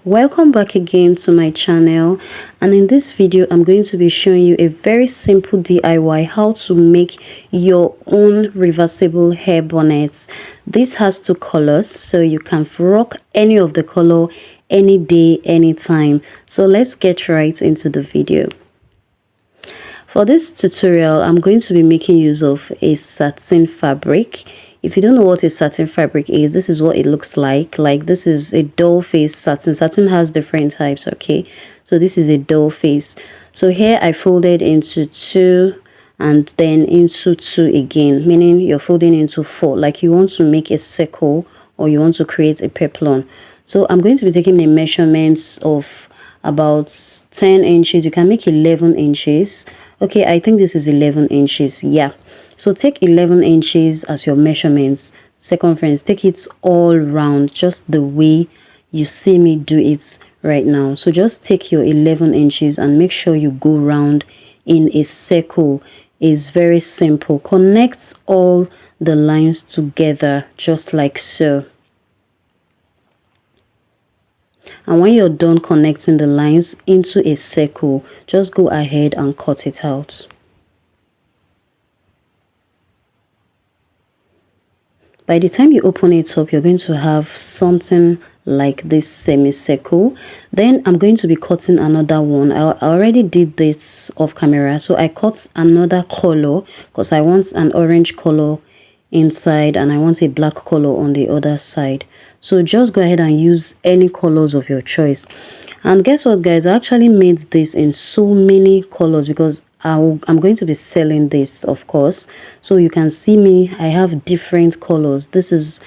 Welcome back again to my channel, and in this video I'm going to be showing you a very simple DIY how to make your own reversible hair bonnets. This has two colors, so you can rock any of the color any day, anytime. So let's get right into the video. For this tutorial, I'm going to be making use of a satin fabric. If you don't know what a satin fabric is, this is what it looks like. Like, this is a doll face satin. Satin has different types, okay? So this is a doll face. So here I folded into two and then into two again, meaning you're folding into four. Like you want to make a circle or you want to create a peplum. So I'm going to be taking the measurements of about 10 inches. You can make 11 inches. Okay, I think this is 11 inches. Yeah, so take 11 inches as your measurements. Circumference, take it all round just the way you see me do it right now. So just take your 11 inches and make sure you go round in a circle. It's very simple. Connect all the lines together just like so. And when you're done connecting the lines into a circle, just go ahead and cut it out. By the time you open it up, you're going to have something like this semicircle. Then I'm going to be cutting another one. I already did this off camera, so I cut another color because I want an orange color inside and I want a black color on the other side. So just go ahead and use any colors of your choice. And guess what, guys, I actually made this in so many colors because I'm going to be selling this, of course. So you can see me, I have different colors. This is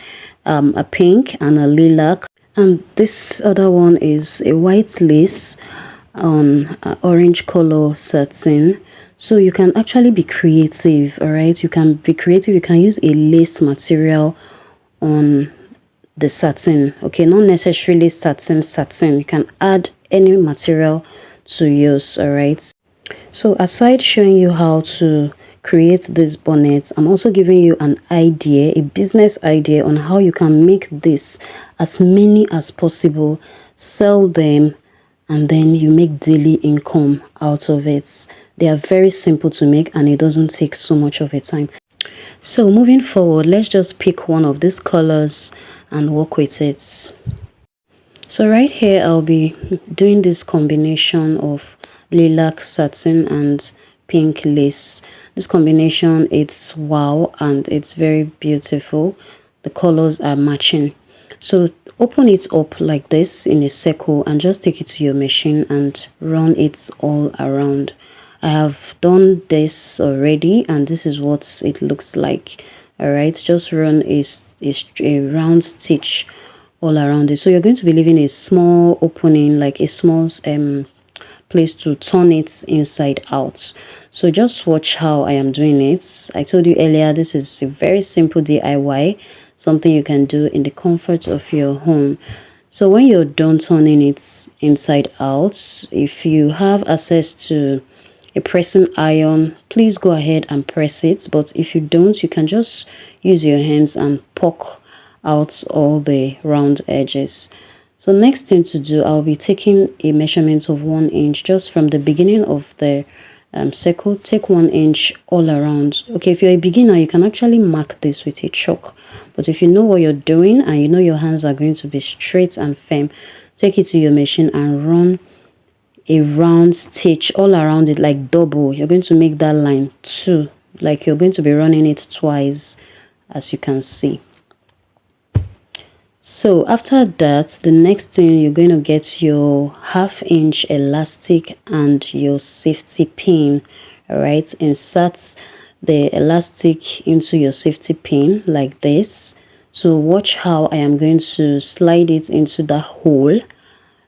a pink and a lilac, and this other one is a white lace on orange color satin. So you can actually be creative. All right, you can be creative. You can use a lace material on the satin. Okay, not necessarily satin. You can add any material to yours. All right, so aside showing you how to create this bonnet, I'm also giving you an idea, a business idea on how you can make this as many as possible, sell them, and then you make daily income out of it. They are very simple to make and it doesn't take so much of your time. So moving forward, let's just pick one of these colors and work with it. So right here I'll be doing this combination of lilac satin and pink lace. This combination, it's wow and it's very beautiful. The colors are matching. So open it up like this in a circle and just take it to your machine and run it all around. I have done this already and this is what it looks like. All right, just run a round stitch all around it. So you're going to be leaving a small opening, like a small place to turn it inside out. So just watch how I am doing it. I told you earlier, this is a very simple DIY, something you can do in the comfort of your home. So when you're done turning it inside out, if you have access to a pressing iron, please go ahead and press it. But if you don't, you can just use your hands and poke out all the round edges. So next thing to do, I'll be taking a measurement of 1 inch just from the beginning of the circle. Take 1 inch all around. Okay, if you're a beginner, you can actually mark this with a chalk, but if you know what you're doing and you know your hands are going to be straight and firm, take it to your machine and run a round stitch all around it, like double. You're going to make that line 2, like you're going to be running it twice, as you can see. So after that, the next thing, you're going to get your 1/2 inch elastic and your safety pin. All right, insert the elastic into your safety pin like this. So watch how I am going to slide it into that hole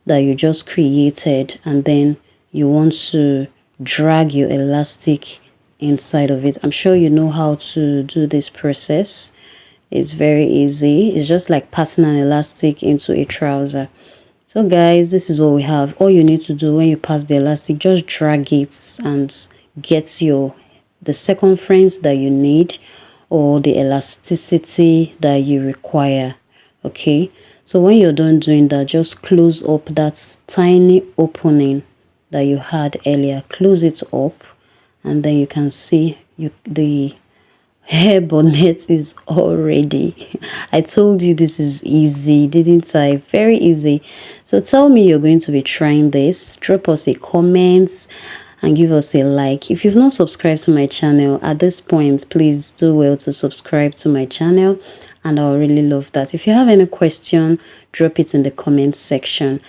that you just created, and then you want to drag your elastic inside of it. I'm sure you know how to do this process. It's very easy. It's just like passing an elastic into a trouser. So guys, this is what we have. All you need to do when you pass the elastic, just drag it and get the circumference that you need or the elasticity that you require. Okay, So when you're done doing that, just close up that tiny opening that you had earlier. Close it up, and then you can see the hair bonnet is all ready. I told you this is easy, didn't I? Very easy. So tell me you're going to be trying this. Drop us a comment and give us a like. If you've not subscribed to my channel at this point, please do well to subscribe to my channel, and I'll really love that. If you have any question, drop it in the comment section.